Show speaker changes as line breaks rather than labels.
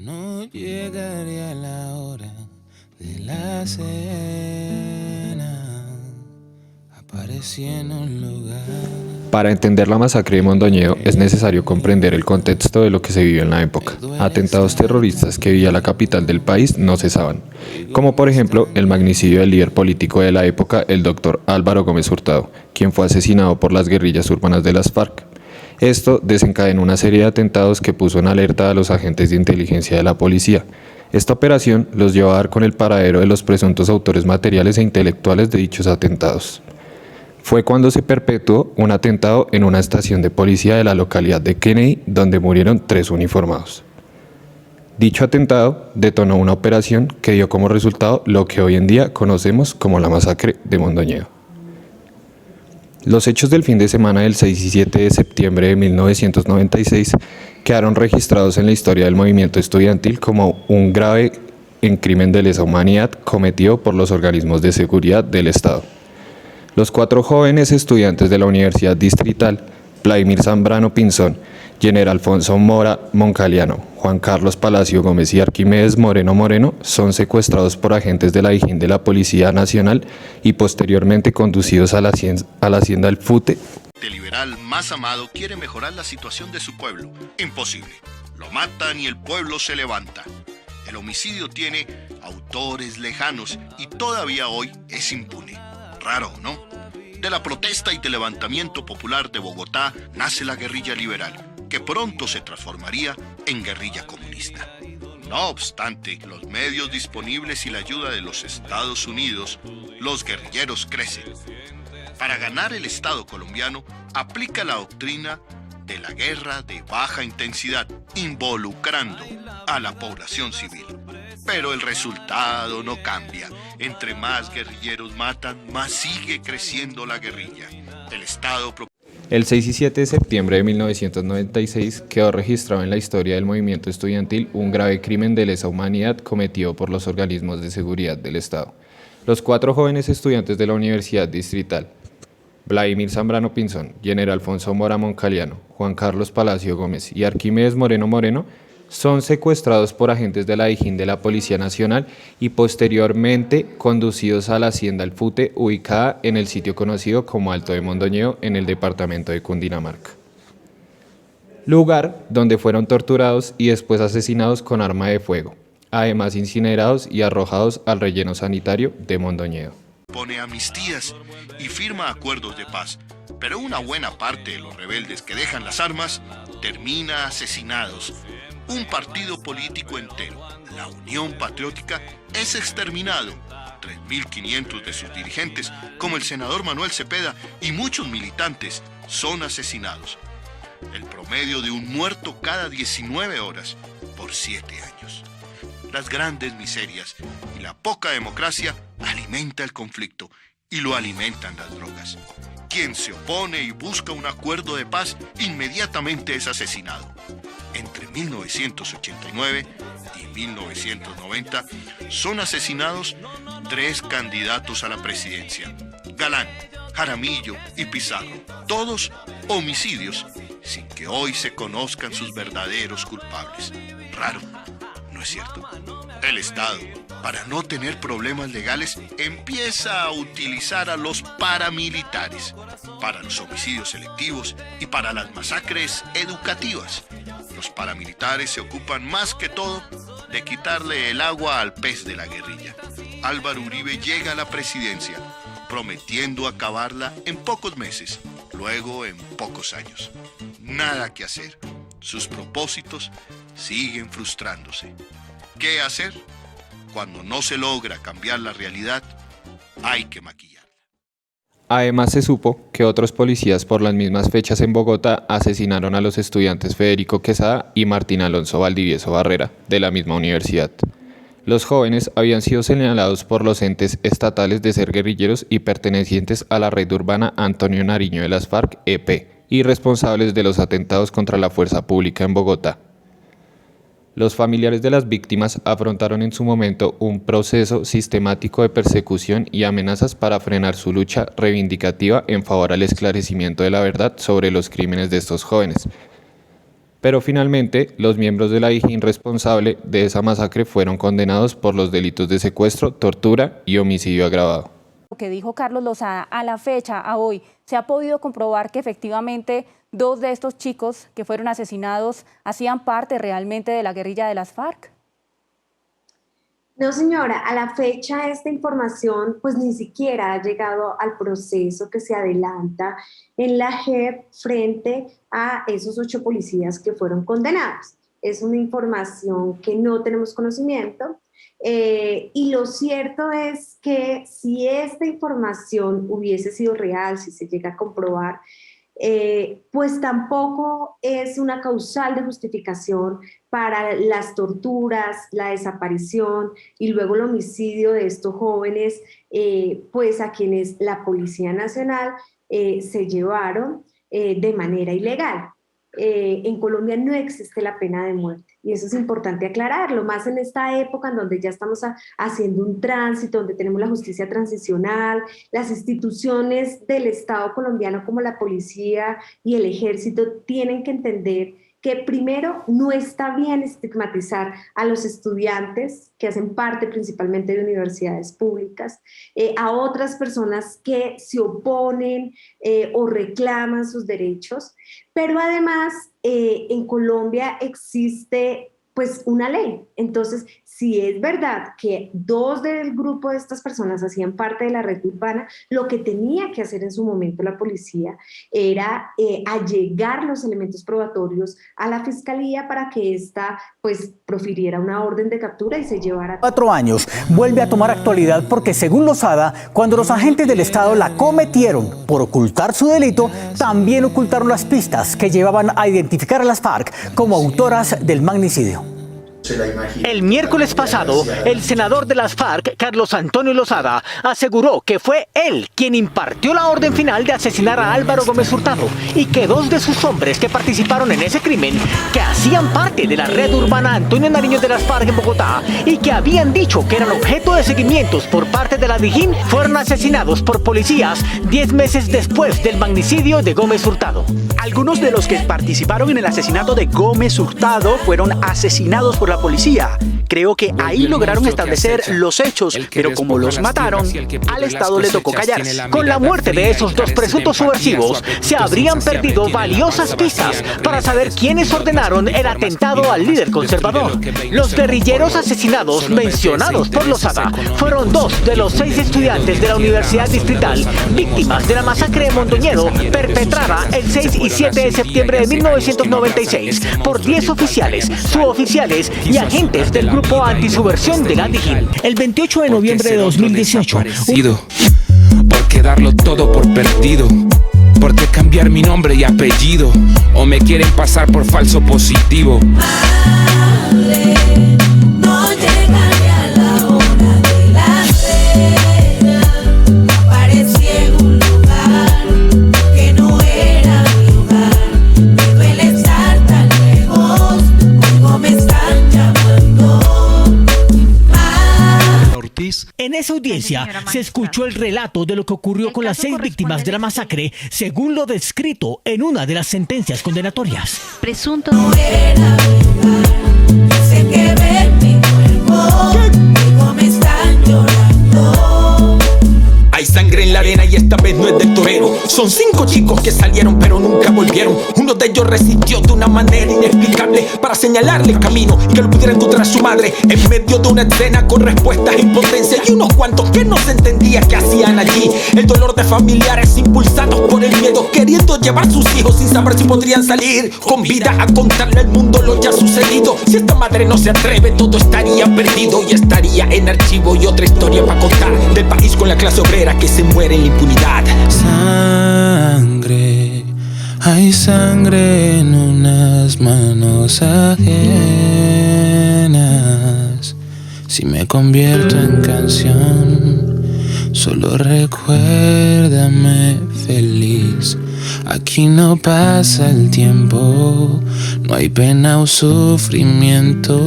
No llegaría la hora de la cena, aparecí en un lugar.
Para entender la masacre de Mondoñedo es necesario comprender el contexto de lo que se vivió en la época. Atentados terroristas que vivía la capital del país no cesaban, como por ejemplo el magnicidio del líder político de la época, el doctor Álvaro Gómez Hurtado, quien fue asesinado por las guerrillas urbanas de las FARC. Esto desencadenó una serie de atentados que puso en alerta a los agentes de inteligencia de la policía. Esta operación los llevó a dar con el paradero de los presuntos autores materiales e intelectuales de dichos atentados. Fue cuando se perpetuó un atentado en una estación de policía de la localidad de Kennedy, donde murieron 3 uniformados. Dicho atentado detonó una operación que dio como resultado lo que hoy en día conocemos como la masacre de Mondoñedo. Los hechos del fin de semana del 6 y 7 de septiembre de 1996 quedaron registrados en la historia del movimiento estudiantil como un grave crimen de lesa humanidad cometido por los organismos de seguridad del Estado. Los 4 jóvenes estudiantes de la Universidad Distrital, Vladimir Zambrano Pinzón, Jenner Alfonso Mora Moncaliano, Juan Carlos Palacio Gómez y Arquímedes Moreno Moreno, son secuestrados por agentes de la Dijín de la Policía Nacional y posteriormente conducidos a la hacienda El Fute.
El liberal más amado quiere mejorar la situación de su pueblo. Imposible. Lo matan y el pueblo se levanta. El homicidio tiene autores lejanos y todavía hoy es impune. Raro, ¿no? De la protesta y del levantamiento popular de Bogotá nace la guerrilla liberal, que pronto se transformaría en guerrilla comunista. No obstante los medios disponibles y la ayuda de los Estados Unidos, los guerrilleros crecen. Para ganar el Estado colombiano, aplica la doctrina de la guerra de baja intensidad, involucrando a la población civil. Pero el resultado no cambia. Entre más guerrilleros matan, más sigue creciendo la guerrilla. El Estado...
El 6 y 7 de septiembre de 1996 quedó registrado en la historia del movimiento estudiantil un grave crimen de lesa humanidad cometido por los organismos de seguridad del Estado. Los 4 jóvenes estudiantes de la Universidad Distrital, Vladimir Zambrano Pinzón, Jenner Alfonso Mora Moncaliano, Juan Carlos Palacio Gómez y Arquímedes Moreno Moreno, son secuestrados por agentes de la Dijín de la Policía Nacional y posteriormente conducidos a la hacienda El Fute, ubicada en el sitio conocido como Alto de Mondoñedo, en el departamento de Cundinamarca. Lugar donde fueron torturados y después asesinados con arma de fuego, además incinerados y arrojados al relleno sanitario de Mondoñedo.
Pone amnistías y firma acuerdos de paz, pero una buena parte de los rebeldes que dejan las armas termina asesinados. Un partido político entero, la Unión Patriótica, es exterminado. 3.500 de sus dirigentes, como el senador Manuel Cepeda y muchos militantes, son asesinados. El promedio de un muerto cada 19 horas por 7 años. Las grandes miserias y la poca democracia alimenta el conflicto y lo alimentan las drogas. Quien se opone y busca un acuerdo de paz inmediatamente es asesinado. Entre 1989 y 1990 son asesinados 3 candidatos a la presidencia: Galán, Jaramillo y Pizarro. Todos homicidios sin que hoy se conozcan sus verdaderos culpables. Raro, ¿no es cierto? El Estado, para no tener problemas legales, empieza a utilizar a los paramilitares para los homicidios selectivos y para las masacres educativas. Los paramilitares se ocupan más que todo de quitarle el agua al pez de la guerrilla. Álvaro Uribe llega a la presidencia, prometiendo acabarla en pocos meses, luego en pocos años. Nada que hacer. Sus propósitos siguen frustrándose. ¿Qué hacer? Cuando no se logra cambiar la realidad, hay que maquillarla.
Además se supo que otros policías por las mismas fechas en Bogotá asesinaron a los estudiantes Federico Quesada y Martín Alonso Valdivieso Barrera, de la misma universidad. Los jóvenes habían sido señalados por los entes estatales de ser guerrilleros y pertenecientes a la red urbana Antonio Nariño de las FARC, EP, y responsables de los atentados contra la fuerza pública en Bogotá. Los familiares de las víctimas afrontaron en su momento un proceso sistemático de persecución y amenazas para frenar su lucha reivindicativa en favor al esclarecimiento de la verdad sobre los crímenes de estos jóvenes. Pero finalmente, los miembros de la DIJÍN responsable de esa masacre fueron condenados por los delitos de secuestro, tortura y homicidio agravado.
Lo que dijo Carlos Lozada, a la fecha, a hoy, se ha podido comprobar que efectivamente 2 de estos chicos que fueron asesinados hacían parte realmente de la guerrilla de las FARC.
No, señora, a la fecha esta información pues ni siquiera ha llegado al proceso que se adelanta en la JEP frente a esos 8 policías que fueron condenados. Es una información que no tenemos conocimiento y lo cierto es que si esta información hubiese sido real, si se llega a comprobar, pues tampoco es una causal de justificación para las torturas, la desaparición y luego el homicidio de estos jóvenes, pues a quienes la Policía Nacional se llevaron de manera ilegal. En Colombia no existe la pena de muerte y eso es importante aclararlo, más en esta época en donde ya estamos haciendo un tránsito, donde tenemos la justicia transicional, las instituciones del Estado colombiano como la policía y el ejército tienen que entender que primero no está bien estigmatizar a los estudiantes que hacen parte principalmente de universidades públicas, a otras personas que se oponen o reclaman sus derechos, pero además en Colombia existe pues una ley. Entonces, si es verdad que 2 del grupo de estas personas hacían parte de la red urbana, lo que tenía que hacer en su momento la policía era allegar los elementos probatorios a la fiscalía para que ésta pues profiriera una orden de captura y se llevara.
4 años vuelve a tomar actualidad porque según Lozada, cuando los agentes del Estado la cometieron por ocultar su delito, también ocultaron las pistas que llevaban a identificar a las FARC como autoras del magnicidio. El miércoles pasado, el senador de las FARC, Carlos Antonio Lozada, aseguró que fue él quien impartió la orden final de asesinar a Álvaro Gómez Hurtado y que 2 de sus hombres que participaron en ese crimen, que hacían parte de la red urbana Antonio Nariño de las FARC en Bogotá y que habían dicho que eran objeto de seguimientos por parte de la DIJÍN, fueron asesinados por policías 10 meses después del magnicidio de Gómez Hurtado.
Algunos de los que participaron en el asesinato de Gómez Hurtado fueron asesinados por la policía. Creo que ahí lograron establecer los hechos, pero como los mataron, al Estado le tocó callarse.
Con la muerte de esos 2 presuntos subversivos, se habrían perdido valiosas pistas para saber quiénes ordenaron el atentado al líder conservador. Los guerrilleros asesinados mencionados por Lozada fueron 2 de los 6 estudiantes de la Universidad Distrital víctimas de la masacre de Mondoñedo perpetrada el 6 y 7 de septiembre de 1996 por 10 oficiales, suboficiales y agentes del grupo antisubversión de la DIJÍN. El 28 de noviembre de 2018.
¿Por qué darlo todo por perdido? ¿Por qué cambiar mi nombre y apellido? ¿O me quieren pasar por falso positivo?
Madre, no llegaré a la hora de la cena. Aparecí en un lugar que no era mi hogar. Me duele estar tan lejos, como me están llamando.
En esa audiencia se escuchó el relato de lo que ocurrió con las 6 víctimas de la masacre, según lo descrito en una de las sentencias condenatorias.
Presunto no era verdad, sé que ven mi cuerpo, digo me están llorando.
Hay sangre en la arena y esta vez no es del torero. Son 5 chicos que salieron pero nunca volvieron. Uno de ellos resistió de una manera inexplicable para señalarle el camino y que lo pudiera encontrar su madre en medio de una escena con respuestas en potencia y unos cuantos que no se entendía qué hacían allí. El dolor de familiares impulsados por el miedo, queriendo llevar sus hijos sin saber si podrían salir con vida a contarle al mundo lo ya sucedido. Si esta madre no se atreve, todo estaría perdido y estaría en archivo y otra historia para contar del país con la clase obrera que se muere en la impunidad.
Sangre, hay sangre en unas manos ajenas. Si me convierto en canción, solo recuérdame feliz. Aquí no pasa el tiempo, no hay pena o sufrimiento.